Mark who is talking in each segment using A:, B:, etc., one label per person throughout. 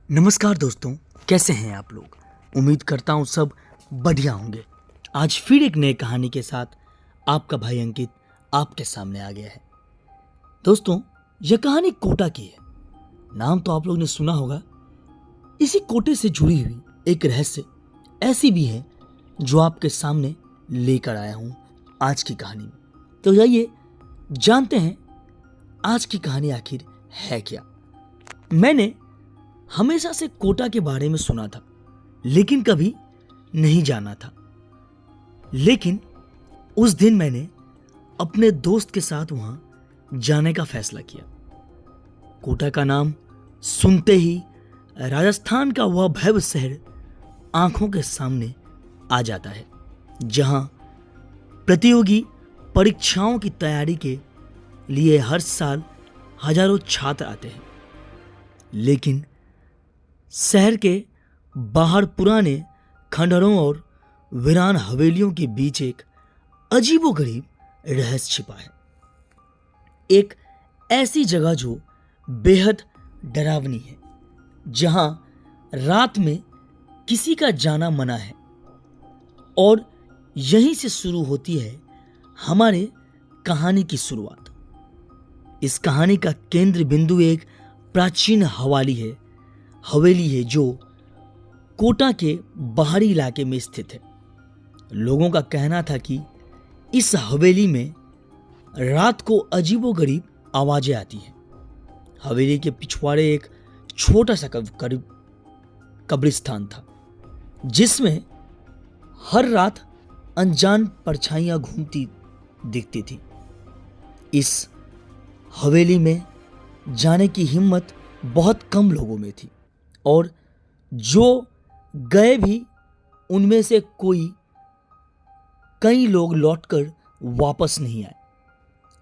A: नमस्कार दोस्तों, कैसे हैं आप लोग। उम्मीद करता हूँ सब बढ़िया होंगे। आज फिर एक नई कहानी के साथ आपका भाई अंकित आपके सामने आ गया है। दोस्तों, यह कहानी कोटा की है। नाम तो आप लोग ने सुना होगा। इसी कोटे से जुड़ी हुई एक रहस्य ऐसी भी है जो आपके सामने लेकर आया हूँ आज की कहानी में। तो आइए जानते हैं आज की कहानी आखिर है क्या। मैंने हमेशा से कोटा के बारे में सुना था, लेकिन कभी नहीं जाना था। लेकिन उस दिन मैंने अपने दोस्त के साथ वहां जाने का फैसला किया। कोटा का नाम सुनते ही राजस्थान का वह भव्य शहर आंखों के सामने आ जाता है, जहां प्रतियोगी परीक्षाओं की तैयारी के लिए हर साल हजारों छात्र आते हैं। लेकिन शहर के बाहर पुराने खंडहरों और वीरान हवेलियों के बीच एक अजीबोगरीब रहस्य छिपा है। एक ऐसी जगह जो बेहद डरावनी है, जहां रात में किसी का जाना मना है। और यहीं से शुरू होती है हमारे कहानी की शुरुआत। इस कहानी का केंद्र बिंदु एक प्राचीन हवेली है जो कोटा के बाहरी इलाके में स्थित है। लोगों का कहना था कि इस हवेली में रात को अजीबोगरीब आवाजें आती हैं। हवेली के पिछवाड़े एक छोटा सा कब्रिस्तान था, जिसमें हर रात अनजान परछाइयां घूमती दिखती थी। इस हवेली में जाने की हिम्मत बहुत कम लोगों में थी, और जो गए भी उनमें से कई लोग लौटकर वापस नहीं आए।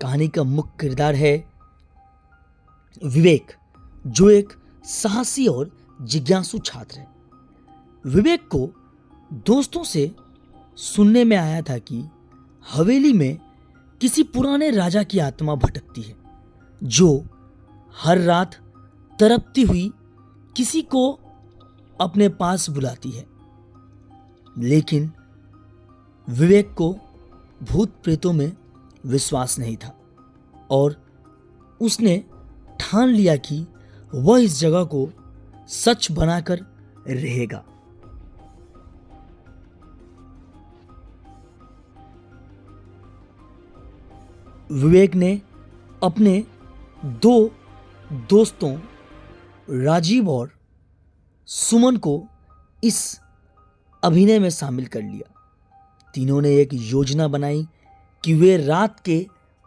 A: कहानी का मुख्य किरदार है विवेक, जो एक साहसी और जिज्ञासु छात्र है। विवेक को दोस्तों से सुनने में आया था कि हवेली में किसी पुराने राजा की आत्मा भटकती है, जो हर रात तड़पती हुई किसी को अपने पास बुलाती है। लेकिन विवेक को भूत प्रेतों में विश्वास नहीं था, और उसने ठान लिया कि वह इस जगह को सच बनाकर रहेगा। विवेक ने अपने दो दोस्तों राजीव और सुमन को इस अभिनय में शामिल कर लिया। तीनों ने एक योजना बनाई कि वे रात के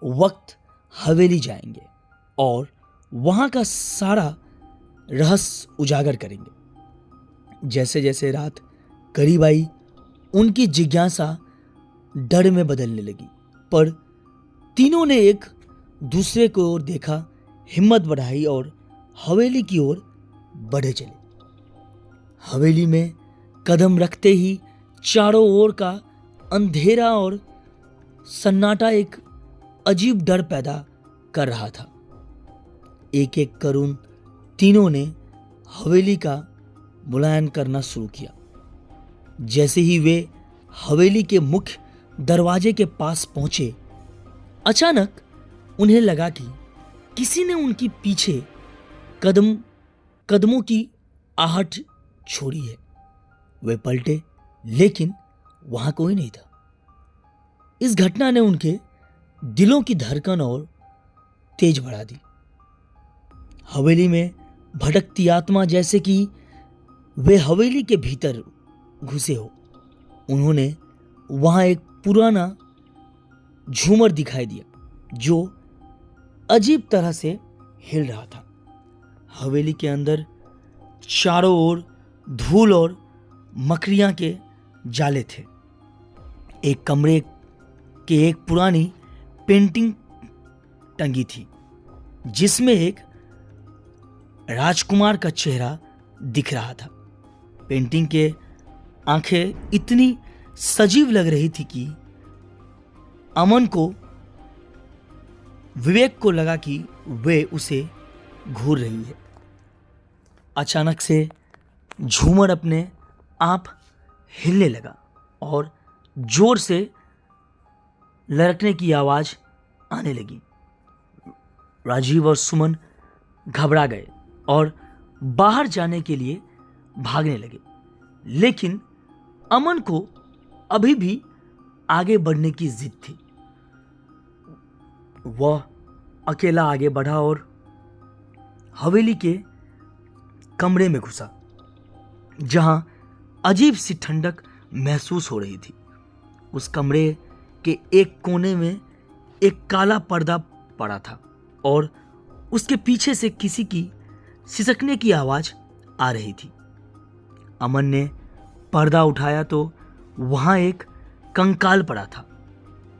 A: वक्त हवेली जाएंगे और वहां का सारा रहस्य उजागर करेंगे। जैसे जैसे रात करीब आई, उनकी जिज्ञासा डर में बदलने लगी, पर तीनों ने एक दूसरे को ओर देखा, हिम्मत बढ़ाई और हवेली की ओर बढ़े चले। हवेली में कदम रखते ही चारों ओर का अंधेरा और सन्नाटा एक अजीब डर पैदा कर रहा था। एक एक करून तीनों ने हवेली का मुलायन करना शुरू किया। जैसे ही वे हवेली के मुख्य दरवाजे के पास पहुंचे, अचानक उन्हें लगा कि किसी ने उनकी पीछे कदमों की आहट छोड़ी है। वे पलटे, लेकिन वहां कोई नहीं था। इस घटना ने उनके दिलों की धड़कन और तेज बढ़ा दी। हवेली में भटकती आत्मा, जैसे कि वे हवेली के भीतर घुसे हो। उन्होंने वहां एक पुराना झूमर दिखाई दिया, जो अजीब तरह से हिल रहा था। हवेली के अंदर चारों ओर धूल और मकड़ियां के जाले थे। एक कमरे के एक पुरानी पेंटिंग टंगी थी, जिसमें एक राजकुमार का चेहरा दिख रहा था। पेंटिंग के आंखें इतनी सजीव लग रही थी कि विवेक को लगा कि वे उसे घूर रही है। अचानक से झूमर अपने आप हिलने लगा और जोर से लड़कने की आवाज आने लगी। राजीव और सुमन घबरा गए और बाहर जाने के लिए भागने लगे, लेकिन अमन को अभी भी आगे बढ़ने की जिद थी। वह अकेला आगे बढ़ा और हवेली के कमरे में घुसा, जहां अजीब सी ठंडक महसूस हो रही थी। उस कमरे के एक कोने में एक काला पर्दा पड़ा था और उसके पीछे से किसी की सिसकने की आवाज आ रही थी। अमन ने पर्दा उठाया तो वहां एक कंकाल पड़ा था,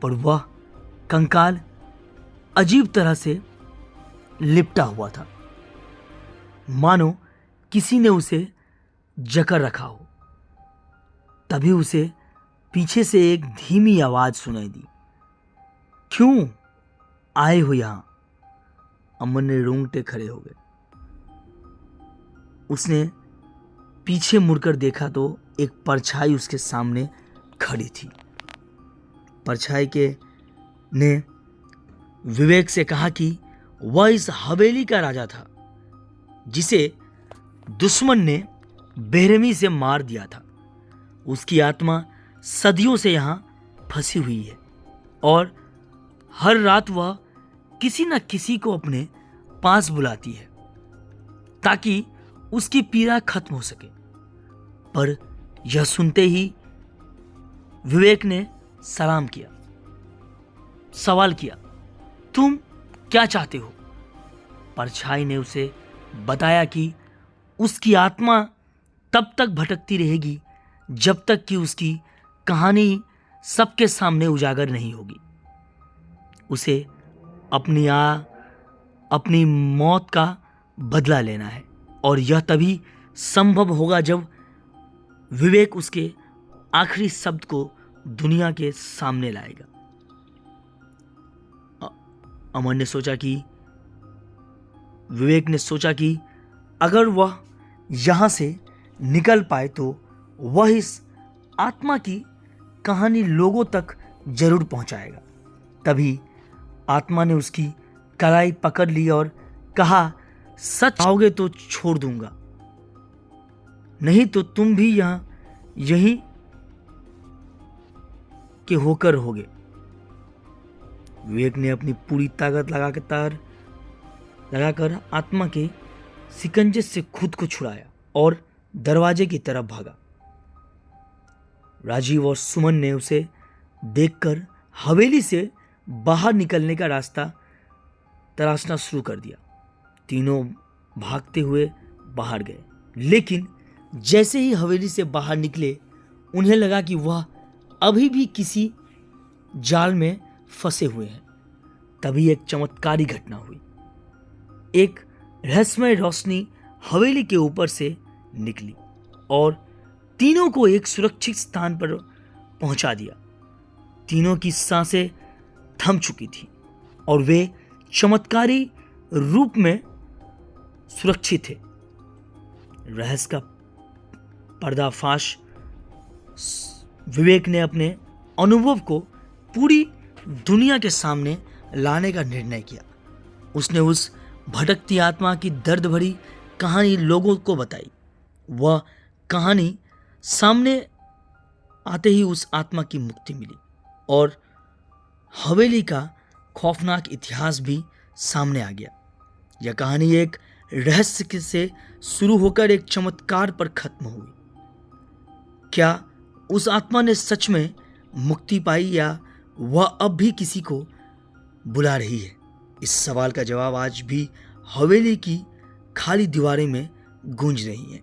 A: पर वह कंकाल अजीब तरह से लिपटा हुआ था, मानो किसी ने उसे जकड़ रखा हो। तभी उसे पीछे से एक धीमी आवाज सुनाई दी, क्यों आए हो यहां? अमन ने रोंगटे खड़े हो गए। उसने पीछे मुड़कर देखा तो एक परछाई उसके सामने खड़ी थी। परछाई के ने विवेक से कहा कि वह इस हवेली का राजा था, जिसे दुश्मन ने बेरहमी से मार दिया था। उसकी आत्मा सदियों से यहां फंसी हुई है और हर रात वह किसी न किसी को अपने पास बुलाती है ताकि उसकी पीड़ा खत्म हो सके। पर यह सुनते ही विवेक ने सलाम किया, सवाल किया, तुम क्या चाहते हो? परछाई ने उसे बताया कि उसकी आत्मा तब तक भटकती रहेगी जब तक कि उसकी कहानी सबके सामने उजागर नहीं होगी। उसे अपनी मौत का बदला लेना है और यह तभी संभव होगा जब विवेक उसके आखिरी शब्द को दुनिया के सामने लाएगा। अमन ने सोचा कि विवेक ने सोचा कि अगर वह यहां से निकल पाए तो वह इस आत्मा की कहानी लोगों तक जरूर पहुंचाएगा। तभी आत्मा ने उसकी कलाई पकड़ ली और कहा, सच आओगे तो छोड़ दूंगा, नहीं तो तुम भी यहीं के होकर रहोगे। विवेक ने अपनी पूरी ताकत लगाकर आत्मा के सिकंजे से खुद को छुड़ाया और दरवाजे की तरफ भागा। राजीव और सुमन ने उसे देखकर हवेली से बाहर निकलने का रास्ता तलाशना शुरू कर दिया। तीनों भागते हुए बाहर गए, लेकिन जैसे ही हवेली से बाहर निकले उन्हें लगा कि वह अभी भी किसी जाल में फंसे हुए हैं। तभी एक चमत्कारी घटना हुई। एक रहस्यमय रोशनी हवेली के ऊपर से निकली और तीनों को एक सुरक्षित स्थान पर पहुंचा दिया। तीनों की सांसें थम चुकी थी और वे चमत्कारी रूप में सुरक्षित थे। रहस्य का पर्दाफाश विवेक ने अपने अनुभव को पूरी दुनिया के सामने लाने का निर्णय किया। उसने उस भटकती आत्मा की दर्द भरी कहानी लोगों को बताई। वह कहानी सामने आते ही उस आत्मा की मुक्ति मिली और हवेली का खौफनाक इतिहास भी सामने आ गया। यह कहानी एक रहस्य से शुरू होकर एक चमत्कार पर खत्म हुई। क्या उस आत्मा ने सच में मुक्ति पाई या वह अब भी किसी को बुला रही है? इस सवाल का जवाब आज भी हवेली की खाली दीवारें में गूंज रही है।